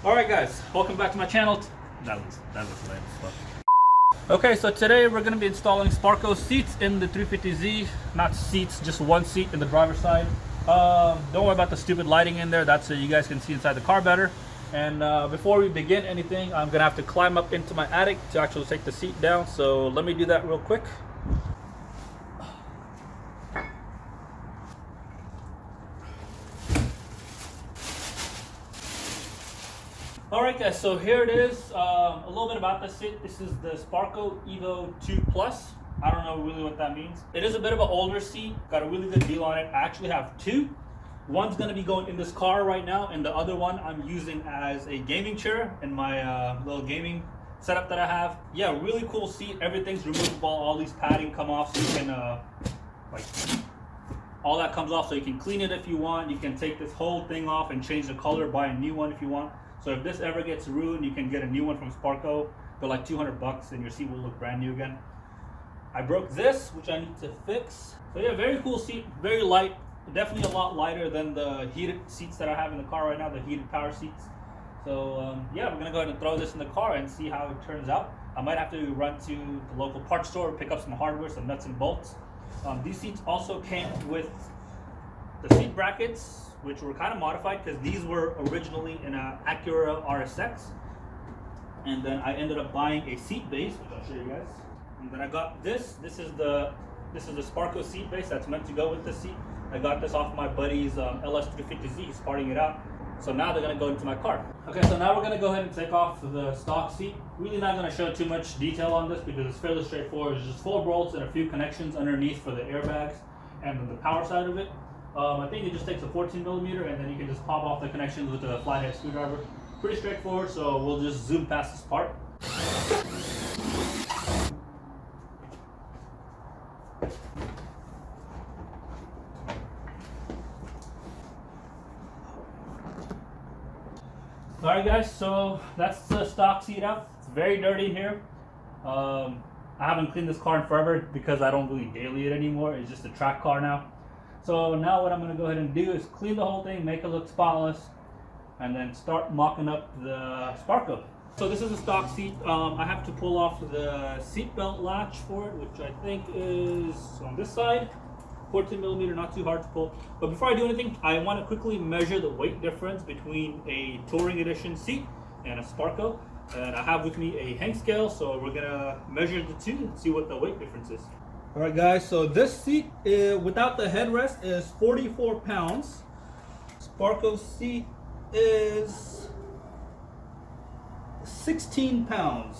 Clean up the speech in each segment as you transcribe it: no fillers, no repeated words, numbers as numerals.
Alright guys, welcome back to my channel. That was lame as fuck. Okay, so today we're going to be installing Sparco seats in the 350Z. Not seats, just one seat in the driver's side. Don't worry about the stupid lighting in there, that's so you guys can see inside the car better. And before we begin anything, I'm going to have to climb up into my attic to actually take the seat down. So let me do that real quick. Alright guys, so here it is. A little bit about this seat. This is the Sparco Evo 2 Plus. I don't know really what that means. It is a bit of an older seat. Got a really good deal on it. I actually have two. One's going to be going in this car right now, and the other one I'm using as a gaming chair in my little gaming setup that I have. Yeah, really cool seat. Everything's removable. All these padding come off, so you can all that comes off, so you can clean it if you want. You can take this whole thing off and change the color, buy a new one if you want. So if this ever gets ruined, you can get a new one from Sparco for like 200 bucks and your seat will look brand new again. I broke this, which I need to fix. So yeah, very cool seat, very light. Definitely a lot lighter than the heated seats that I have in the car right now, the heated power seats. So yeah, we're gonna go ahead and throw this in the car and see how it turns out. I might have to run to the local parts store, pick up some hardware, some nuts and bolts. These seats also came with the seat brackets, which were kind of modified because these were originally in an Acura RSX, and then I ended up buying a seat base, which I'll show you guys. And then I got this. This is the Sparco seat base that's meant to go with the seat. I got this off my buddy's LS350Z. He's parting it out. So now they're gonna go into my car. Okay, so now we're gonna go ahead and take off the stock seat. Really not gonna show too much detail on this because it's fairly straightforward. It's just 4 bolts and a few connections underneath for the airbags and then the power side of it. I think it just takes a 14mm and then you can just pop off the connections with a flathead screwdriver. Pretty straightforward, so we'll just zoom past this part. Alright guys, so that's the stock seat out. It's very dirty in here. I haven't cleaned this car in forever because I don't really daily it anymore. It's just a track car now. So now what I'm going to go ahead and do is clean the whole thing, make it look spotless, and then start mocking up the Sparco. So this is a stock seat. I have to pull off the seat belt latch for it, which I think is on this side. 14mm, not too hard to pull. But before I do anything, I want to quickly measure the weight difference between a Touring Edition seat and a Sparco. And I have with me a hang scale, so we're going to measure the two and see what the weight difference is. Alright guys, so this seat without the headrest is 44 pounds. Sparco seat is 16 pounds.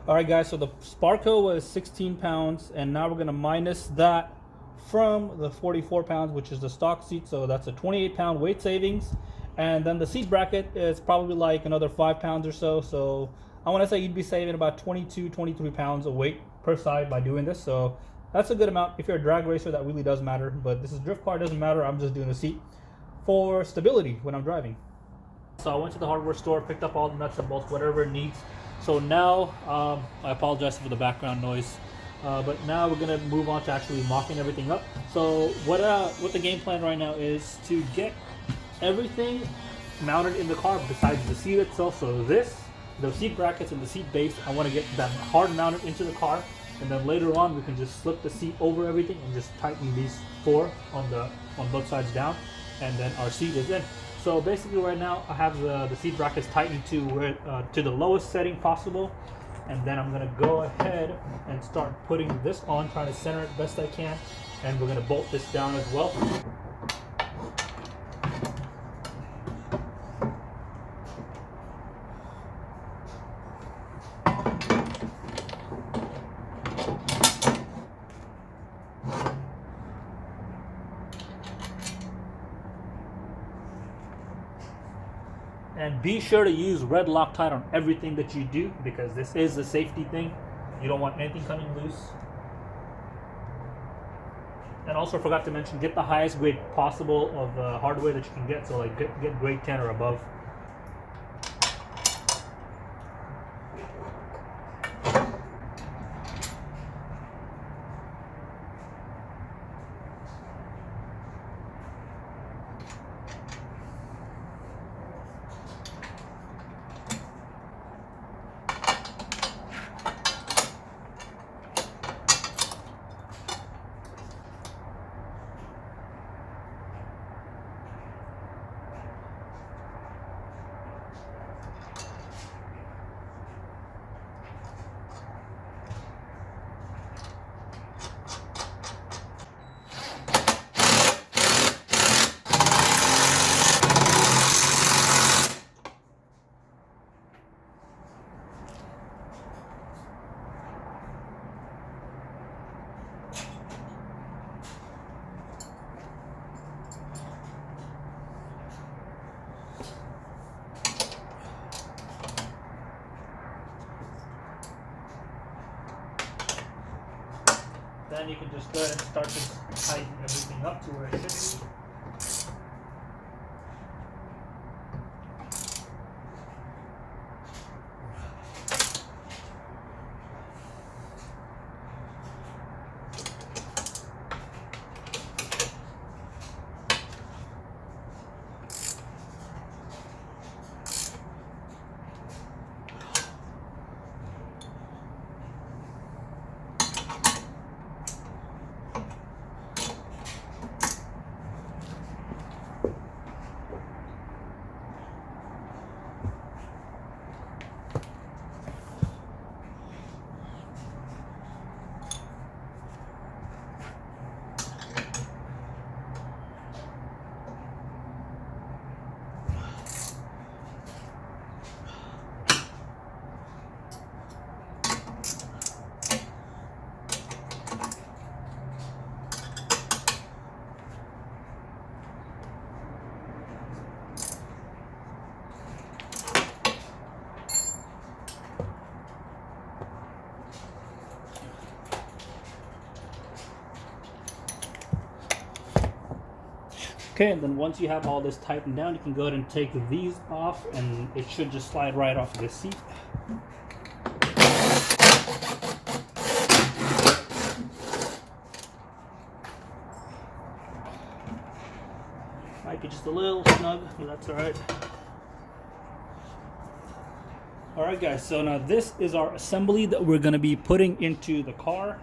Alright guys, so the Sparco was 16 pounds and now we're going to minus that from the 44 pounds, which is the stock seat. So that's a 28 pound weight savings. And then the seat bracket is probably like another 5 pounds or so. So I want to say you'd be saving about 22, 23 pounds of weight per side by doing this. So that's a good amount. If you're a drag racer, that really does matter, but this is drift car, doesn't matter. I'm just doing the seat for stability when I'm driving. So I went to the hardware store, picked up all the nuts and bolts, whatever it needs. So now I apologize for the background noise, but now we're gonna move on to actually mocking everything up. So what the game plan right now is to get everything mounted in the car besides the seat itself. So this, the seat brackets and the seat base, I want to get that hard mounted into the car, and then later on we can just slip the seat over everything and just tighten these 4 on both sides down, and then our seat is in. So basically right now I have the seat brackets tightened to where to the lowest setting possible, and then I'm gonna go ahead and start putting this on, trying to center it best I can, and we're gonna bolt this down as well. And be sure to use red Loctite on everything that you do, because this is a safety thing. You don't want anything coming loose. And also forgot to mention, get the highest grade possible of hardware that you can get. So like get grade 10 or above. then you can just go ahead and start to tighten everything up to where it should be. Okay, and then once you have all this tightened down, you can go ahead and take these off, and it should just slide right off the seat. Might be just a little snug, but that's alright. Alright guys, so now this is our assembly that we're going to be putting into the car,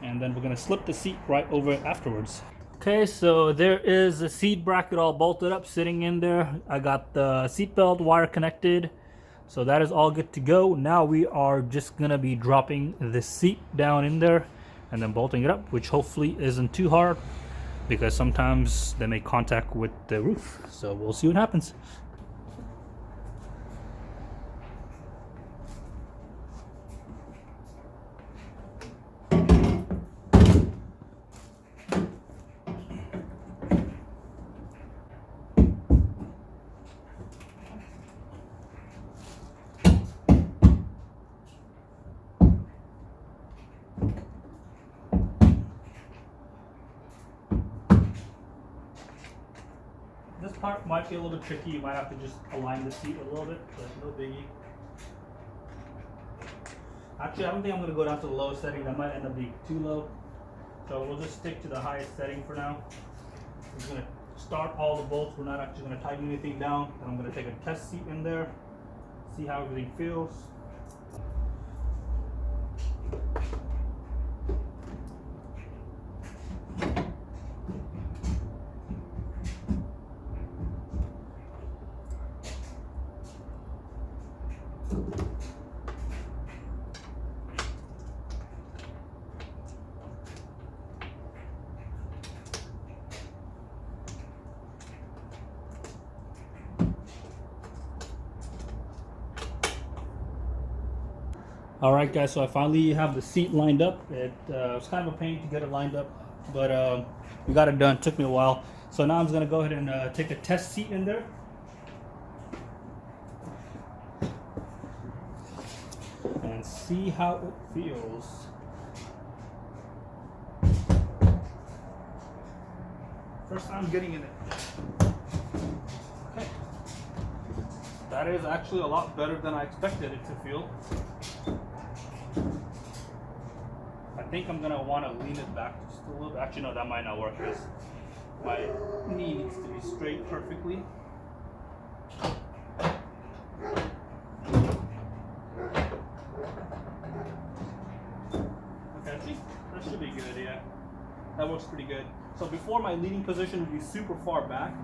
and then we're going to slip the seat right over it afterwards. Okay, so there is a seat bracket all bolted up sitting in there. I got the seatbelt wire connected, so that is all good to go. Now we are just gonna be dropping the seat down in there and then bolting it up, which hopefully isn't too hard because sometimes they make contact with the roof. So we'll see what happens. This part might be a little bit tricky. You might have to just align the seat a little bit, but no biggie. Actually, I don't think I'm going to go down to the lowest setting. That might end up being too low. So we'll just stick to the highest setting for now. I'm just going to start all the bolts. We're not actually going to tighten anything down. And I'm going to take a test seat in there, see how everything feels. Alright guys, so I finally have the seat lined up. It was kind of a pain to get it lined up, but we got it done. It took me a while. So now I'm just going to go ahead and take a test seat in there. And see how it feels. First time getting in it. Okay. That is actually a lot better than I expected it to feel. I think I'm gonna want to lean it back just a little bit. Actually, no, that might not work because my knee needs to be straight perfectly. Okay, I think that should be good, yeah. That works pretty good. So before, my leaning position would be super far back,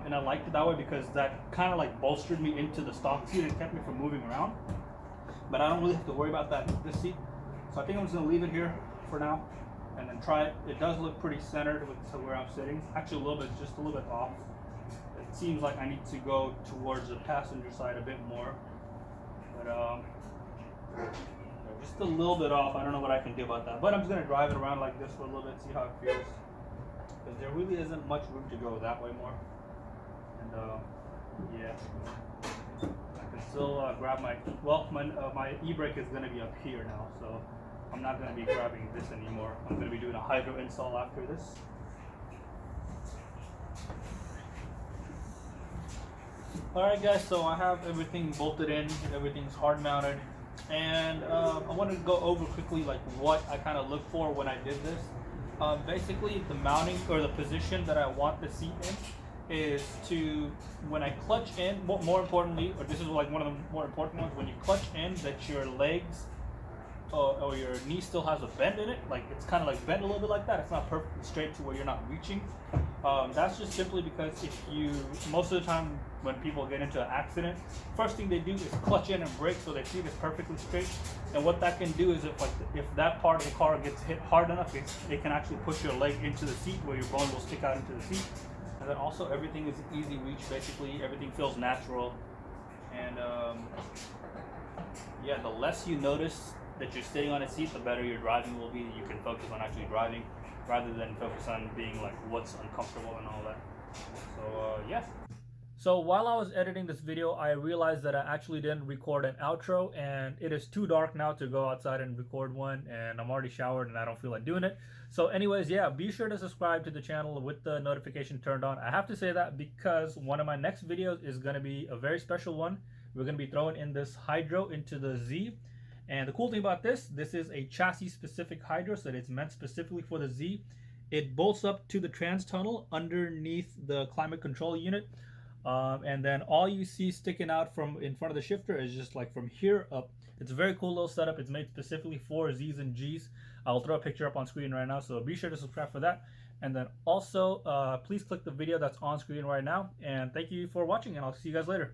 and I liked it that way because that kind of like bolstered me into the stock seat and kept me from moving around. But I don't really have to worry about that with this seat. So I think I'm just going to leave it here for now and then try it. It does look pretty centered with where I'm sitting. Actually a little bit, just a little bit off. It seems like I need to go towards the passenger side a bit more. But just a little bit off. I don't know what I can do about that. But I'm just going to drive it around like this for a little bit, see how it feels. Because there really isn't much room to go that way more. And yeah. Still grab my, well, my e-brake is going to be up here now, so I'm not going to be grabbing this anymore. I'm going to be doing a hydro install after this. Alright guys, so I have everything bolted in, everything's hard mounted, and I wanted to go over quickly like what I kind of look for when I did this. Basically the mounting or the position that I want the seat in is to, when I clutch in, more importantly, or this is like one of the more important ones, when you clutch in, that your legs or your knee still has a bend in it, like it's kind of like bent a little bit like that. It's not perfectly straight to where you're not reaching. That's just simply because if you, most of the time when people get into an accident, first thing they do is clutch in and brake so their seat is perfectly straight. And what that can do is if that part of the car gets hit hard enough, it can actually push your leg into the seat where your bone will stick out into the seat. And then also everything is easy reach, basically everything feels natural. And yeah, the less you notice that you're sitting on a seat, the better your driving will be. You can focus on actually driving rather than focus on being like what's uncomfortable and all that. So yeah. So while I was editing this video, I realized that I actually didn't record an outro, and it is too dark now to go outside and record one, and I'm already showered and I don't feel like doing it. So anyways, yeah, be sure to subscribe to the channel with the notification turned on. I have to say that because one of my next videos is going to be a very special one. We're going to be throwing in this hydro into the Z. And the cool thing about this is a chassis specific hydro, so that it's meant specifically for the Z. It bolts up to the trans tunnel underneath the climate control unit. And then all you see sticking out from in front of the shifter is just like from here up. It's a very cool little setup. It's made specifically for Z's and G's. I'll throw a picture up on screen right now, so be sure to subscribe for that. And then also, please click the video that's on screen right now. And thank you for watching, and I'll see you guys later.